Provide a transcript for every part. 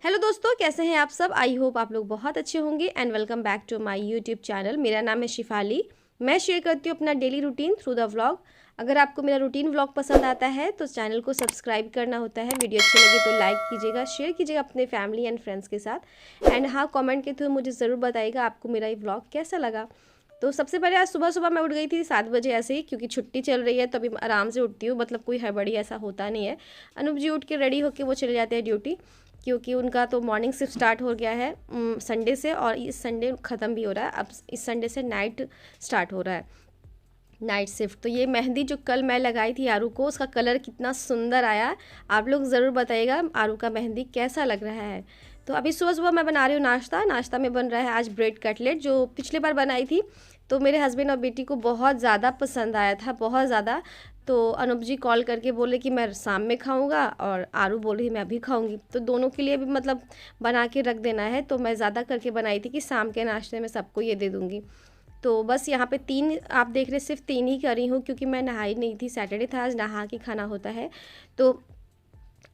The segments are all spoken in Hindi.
हेलो दोस्तों, कैसे हैं आप सब। आई होप आप लोग बहुत अच्छे होंगे and welcome back to my YouTube channel. मेरा नाम है शिफाली। मैं शेयर करती हूँ अपना daily routine through the vlog. अगर आपको मेरा रूटीन व्लॉग पसंद आता है तो चैनल को सब्सक्राइब करना होता है। वीडियो अच्छी लगे तो लाइक कीजिएगा, शेयर कीजिएगा अपने फैमिली एंड फ्रेंड्स के साथ। एंड हाँ, कमेंट के थ्रू मुझे ज़रूर बताइएगा आपको मेरा ये व्लॉग कैसा लगा। तो सबसे पहले आज सुबह सुबह मैं उठ गई थी 7 बजे ऐसे ही, क्योंकि छुट्टी चल रही है तो अभी आराम से उठती हूँ, मतलब कोई हड़बड़ी ऐसा होता नहीं है। अनूप जी उठ के रेडी होके वो चले जाते हैं ड्यूटी, क्योंकि उनका तो मॉर्निंग शिफ्ट स्टार्ट हो गया है संडे से, और इस संडे ख़त्म भी हो रहा है। अब इस संडे से नाइट स्टार्ट हो रहा है, नाइट शिफ्ट। तो ये मेहंदी जो कल मैं लगाई थी आरू को, उसका कलर कितना सुंदर आया। आप लोग ज़रूर बताइएगा आरू का मेहंदी कैसा लग रहा है। तो अभी सुबह सुबह मैं बना रही हूँ नाश्ता। नाश्ता में बन रहा है आज ब्रेड कटलेट, जो पिछले बार बनाई थी तो मेरे हस्बैंड और बेटी को बहुत ज़्यादा पसंद आया था, बहुत ज़्यादा। तो अनूप जी कॉल करके बोले कि मैं शाम में खाऊंगा, और आरू बोल रही मैं अभी खाऊंगी। तो दोनों के लिए भी मतलब बना के रख देना है। तो मैं ज़्यादा करके बनाई थी कि शाम के नाश्ते में सबको ये दे दूँगी। तो बस यहाँ पे 3 आप देख रहे, सिर्फ 3 ही करी हूँ, क्योंकि मैं नहाई नहीं थी। सैटरडे था आज, नहा के खाना होता है। तो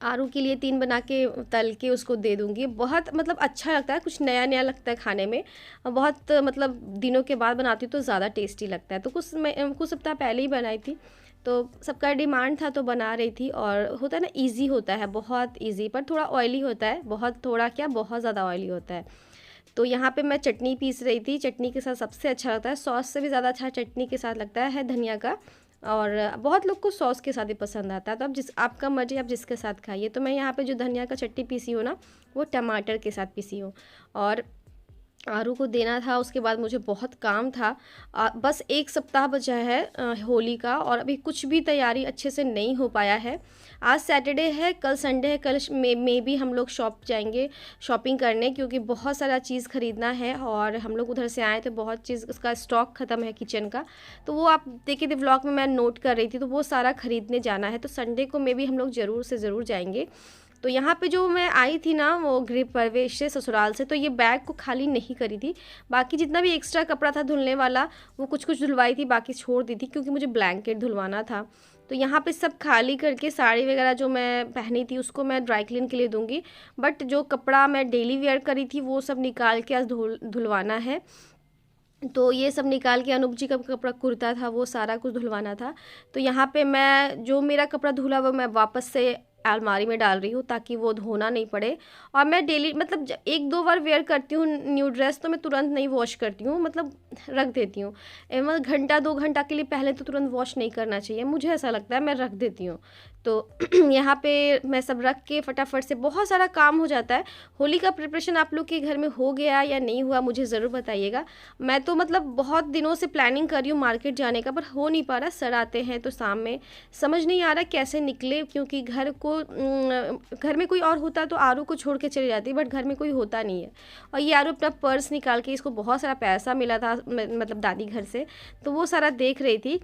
आरू के लिए 3 बना के तल के उसको दे दूँगी। बहुत मतलब अच्छा लगता है, कुछ नया नया लगता है खाने में। बहुत मतलब दिनों के बाद बनाती हूँ तो ज़्यादा टेस्टी लगता है। तो कुछ सप्ताह पहले ही बनाई थी, तो सबका डिमांड था तो बना रही थी। और होता है ना, इजी होता है, बहुत इजी, पर थोड़ा ऑयली होता है। बहुत थोड़ा क्या, बहुत ज़्यादा ऑयली होता है। तो यहाँ पे मैं चटनी पीस रही थी। चटनी के साथ सबसे अच्छा लगता है, सॉस से भी ज़्यादा अच्छा चटनी के साथ लगता है धनिया का। और बहुत लोग को सॉस के साथ ही पसंद आता है। तो अब आपका मर्जी, आप जिसके साथ खाइए। तो मैं यहाँ पे जो धनिया का चटनी पीसी हूँ ना, वो टमाटर के साथ पीसी हूँ। और आरू को देना था, उसके बाद मुझे बहुत काम था। बस 1 सप्ताह बचा है होली का, और अभी कुछ भी तैयारी अच्छे से नहीं हो पाया है। आज सैटरडे है, कल संडे है। कल में भी हम लोग शॉप जाएंगे शॉपिंग करने, क्योंकि बहुत सारा चीज़ ख़रीदना है। और हम लोग उधर से आए तो बहुत चीज़, उसका स्टॉक ख़त्म है किचन का। तो वो आप देखिए थे व्लॉग में मैं नोट कर रही थी, तो वो सारा ख़रीदने जाना है। तो संडे को में भी हम लोग ज़रूर से ज़रूर जाएंगे। तो यहाँ पे जो मैं आई थी ना, वो गृह प्रवेश से, ससुराल से, तो ये बैग को खाली नहीं करी थी। बाकी जितना भी एक्स्ट्रा कपड़ा था धुलने वाला, वो कुछ कुछ धुलवाई थी, बाकी छोड़ दी थी, क्योंकि मुझे ब्लैंकेट धुलवाना था। तो यहाँ पे सब खाली करके साड़ी वगैरह जो मैं पहनी थी उसको मैं ड्राई क्लीन के लिए दूंगी। बट जो कपड़ा मैं डेली वेयर करी थी वो सब निकाल के आज धुलवाना है। तो ये सब निकाल के, अनूप जी का कपड़ा कुर्ता था वो सारा कुछ धुलवाना था। तो यहाँ पे मैं जो मेरा कपड़ा धुला वो मैं वापस से अलमारी में डाल रही हूँ, ताकि वो धोना नहीं पड़े। और मैं डेली मतलब 1-2 बार वेयर करती हूँ न्यू ड्रेस, तो मैं तुरंत नहीं वॉश करती हूँ, मतलब रख देती हूँ। मतलब घंटा 2 घंटा के लिए पहले तो तुरंत वॉश नहीं करना चाहिए, मुझे ऐसा लगता है, मैं रख देती हूँ। तो यहाँ पे मैं सब रख के फटाफट से, बहुत सारा काम हो जाता है। होली का प्रिपरेशन आप लोग के घर में हो गया या नहीं हुआ मुझे ज़रूर बताइएगा। मैं तो मतलब बहुत दिनों से प्लानिंग कर रही हूँ मार्केट जाने का, पर हो नहीं पा रहा। सर आते हैं तो शाम में समझ नहीं आ रहा कैसे निकले, क्योंकि घर में कोई और होता तो आरू को छोड़ के चली जाती, बट घर में कोई होता नहीं है। और ये आरू अपना पर्स निकाल के, इसको बहुत सारा पैसा मिला था मतलब दादी घर से, तो वो सारा देख रही थी।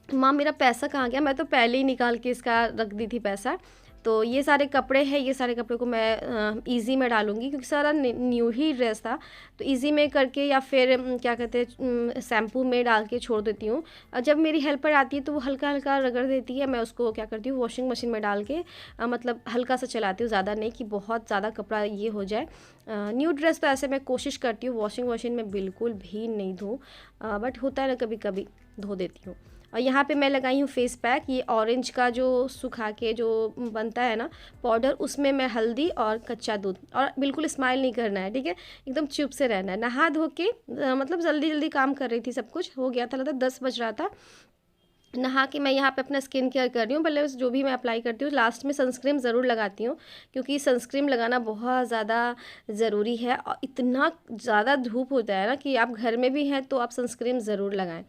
माँ मेरा पैसा कहाँ गया, मैं तो पहले ही निकाल के इसका रख दी थी पैसा। तो ये सारे कपड़े हैं, ये सारे कपड़े को मैं इजी में डालूंगी, क्योंकि सारा न्यू ही ड्रेस था। तो इजी में करके, या फिर क्या कहते हैं, शैम्पू में डाल के छोड़ देती हूँ। जब मेरी हेल्पर आती है तो वो हल्का हल्का रगड़ देती है, मैं उसको क्या करती हूँ, वॉशिंग मशीन में डाल के मतलब हल्का सा चलाती हूँ, ज़्यादा नहीं कि बहुत ज़्यादा कपड़ा ये हो जाए। न्यू ड्रेस तो ऐसे मैं कोशिश करती हूँ वॉशिंग मशीन में बिल्कुल भी नहीं धोऊँ, बट होता है ना कभी कभी धो देती हूँ। और यहाँ पे मैं लगाई हूँ फेस पैक, ये ऑरेंज का जो सुखा के जो बनता है ना पाउडर, उसमें मैं हल्दी और कच्चा दूध, और बिल्कुल स्माइल नहीं करना है, ठीक है, एकदम चुप से रहना है। नहा धो के मतलब जल्दी जल्दी काम कर रही थी, सब कुछ हो गया था, लगता 10 बज रहा था। नहा के मैं यहाँ पे अपना स्किन केयर कर रही हूँ। पहले जो भी मैं अप्लाई करती हूँ लास्ट में सनस्क्रीन ज़रूर लगाती हूँ, क्योंकि सनस्क्रीन लगाना बहुत ज़्यादा ज़रूरी है। और इतना ज़्यादा धूप होता है ना कि आप घर में भी हैं तो आप सनस्क्रीन ज़रूर लगाएं।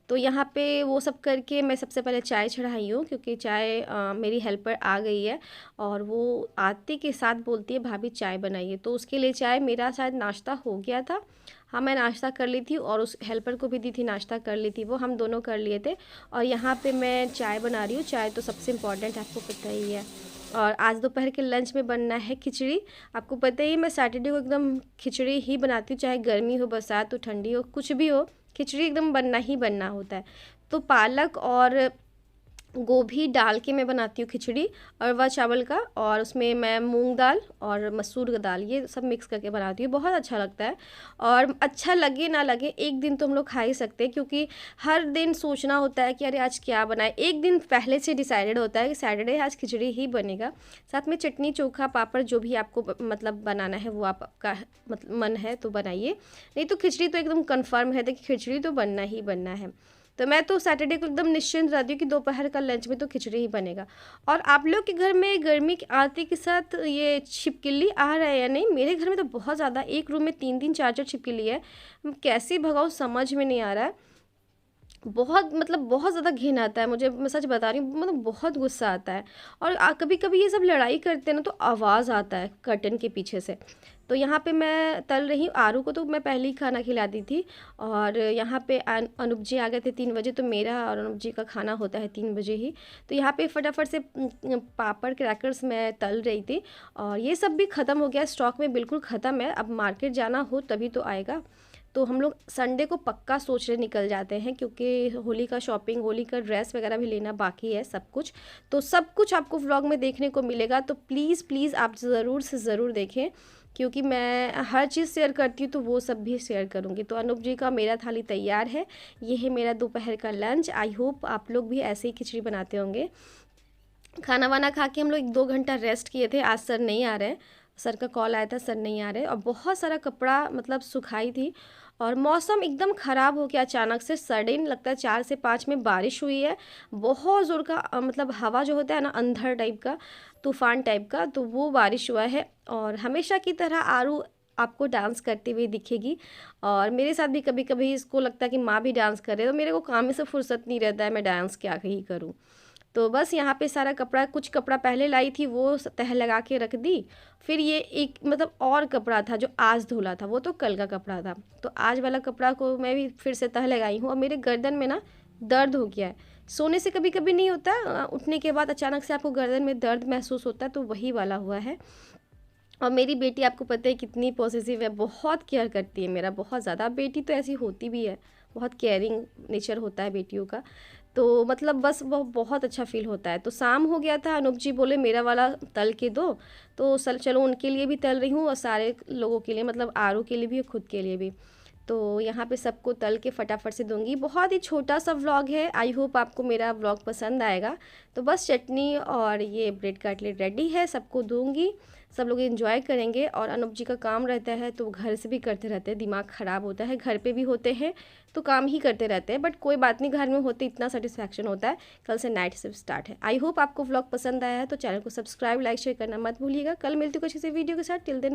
तो यहाँ पे वो सब करके मैं सबसे पहले चाय चढ़ाई हूँ, क्योंकि चाय मेरी हेल्पर आ गई है, और वो आते के साथ बोलती है भाभी चाय बनाइए। तो उसके लिए चाय, मेरा शायद नाश्ता हो गया था, हाँ मैं नाश्ता कर ली थी, और उस हेल्पर को भी दी थी नाश्ता कर ली थी, वो हम दोनों कर लिए थे। और यहाँ पे मैं चाय बना रही हूँ। चाय तो सबसे इम्पॉर्टेंट आपको पता ही है। और आज दोपहर के लंच में बनना है खिचड़ी। आपको पता ही, मैं सैटरडे को एकदम खिचड़ी ही बनाती हूँ, चाहे गर्मी हो, बरसात हो, ठंडी हो, कुछ भी हो, खिचड़ी एकदम बनना ही बनना होता है। तो पालक और गोभी डाल के मैं बनाती हूँ खिचड़ी, अरवा चावल का, और उसमें मैं मूंग दाल और मसूर का दाल ये सब मिक्स करके बनाती हूँ। बहुत अच्छा लगता है, और अच्छा लगे ना लगे एक दिन तो हम लोग खा ही सकते हैं, क्योंकि हर दिन सोचना होता है कि अरे आज क्या बनाए। एक दिन पहले से डिसाइडेड होता है कि सैटरडे आज खिचड़ी ही बनेगा, साथ में चटनी चोखा पापड़ जो भी आपको मतलब बनाना है वो आपका मतलब मन है तो बनाइए, नहीं तो खिचड़ी तो एकदम कन्फर्म है कि खिचड़ी तो बनना ही बनना है। तो मैं तो सैटरडे को एकदम निश्चिंत रहती हूँ कि दोपहर का लंच में तो खिचड़ी ही बनेगा। और आप लोग के घर में गर्मी के आते के साथ ये छिपकली आ रहा है या नहीं? मेरे घर में तो बहुत ज़्यादा, एक रूम में 3-3 4-4 छिपकली है। कैसे भगाऊँ समझ में नहीं आ रहा है। बहुत मतलब बहुत ज़्यादा घिन आता है मुझे, मैं सच बता रही हूँ, मतलब बहुत गुस्सा आता है। और कभी कभी ये सब लड़ाई करते हैं ना तो आवाज़ आता है कर्टन के पीछे से। तो यहाँ पे मैं तल रही हूँ आरू को, तो मैं पहले ही खाना खिला दी थी। और यहाँ पे अनूप जी आ गए थे 3 बजे, तो मेरा और अनूप जी का खाना होता है 3 बजे ही। तो यहाँ पे फटाफट से पापड़ क्रैकर्स मैं तल रही थी, और ये सब भी ख़त्म हो गया, स्टॉक में बिल्कुल ख़त्म है। अब मार्केट जाना हो तभी तो आएगा। तो हम लोग संडे को पक्का सोच रहे निकल जाते हैं, क्योंकि होली का शॉपिंग, होली का ड्रेस वगैरह भी लेना बाकी है सब कुछ। तो सब कुछ आपको व्लॉग में देखने को मिलेगा, तो प्लीज़ प्लीज़ आप ज़रूर से ज़रूर देखें, क्योंकि मैं हर चीज़ शेयर करती हूँ तो वो सब भी शेयर करूँगी। तो अनूप जी का मेरा थाली तैयार है, ये है मेरा दोपहर का लंच। आई होप आप लोग भी ऐसे ही खिचड़ी बनाते होंगे। खाना वाना खा के हम लोग 1-2 घंटा रेस्ट किए थे। आज सर नहीं आ रहे, सर का कॉल आया था, सर नहीं आ रहे। और बहुत सारा कपड़ा मतलब सुखाई थी, और मौसम एकदम ख़राब हो गया अचानक से, सडन लगता है 4 से 5 में बारिश हुई है। बहुत ज़ोर का मतलब हवा जो होता है ना, अंधड़ टाइप का, तूफ़ान टाइप का, तो वो बारिश हुआ है। और हमेशा की तरह आरू आपको डांस करती हुई दिखेगी, और मेरे साथ भी कभी कभी इसको लगता है कि माँ भी डांस कर रहे हैं, तो मेरे को काम में से फुर्सत नहीं रहता है, मैं डांस क्या ही करूँ। तो बस यहाँ पे सारा कपड़ा, कुछ कपड़ा पहले लाई थी वो तह लगा के रख दी। फिर ये एक मतलब और कपड़ा था जो आज धुला था, वो तो कल का कपड़ा था, तो आज वाला कपड़ा को मैं भी फिर से तह लगाई हूँ। और मेरे गर्दन में ना दर्द हो गया है, सोने से कभी कभी नहीं होता, उठने के बाद अचानक से आपको गर्दन में दर्द महसूस होता है, तो वही वाला हुआ है। और मेरी बेटी आपको पता है कितनी पॉसेसिव है, बहुत केयर करती है मेरा, बहुत ज़्यादा। बेटी तो ऐसी होती भी है, बहुत केयरिंग नेचर होता है बेटियों का। तो मतलब बस वो बहुत अच्छा फ़ील होता है। तो शाम हो गया था, अनूप जी बोले मेरा वाला तल के दो, तो चलो उनके लिए भी तल रही हूँ, और सारे लोगों के लिए, मतलब आरू के लिए भी और खुद के लिए भी। तो यहाँ पे सबको तल के फटाफट से दूंगी। बहुत ही छोटा सा व्लॉग है, आई होप आपको मेरा व्लॉग पसंद आएगा। तो बस चटनी और ये ब्रेड कटलेट रेडी है, सबको दूंगी, सब लोग एंजॉय करेंगे। और अनूप जी का काम रहता है तो घर से भी करते रहते हैं, दिमाग ख़राब होता है, घर पे भी होते हैं तो काम ही करते रहते हैं, बट कोई बात नहीं, घर में होते इतना सेटिस्फैक्शन होता है। कल से नाइट शिफ्ट स्टार्ट है। आई होप आपको व्लॉग पसंद आया है, तो चैनल को सब्सक्राइब लाइक शेयर करना मत भूलिएगा। कल मिलती हूँ कुछ इसी वीडियो के साथ, टिल देन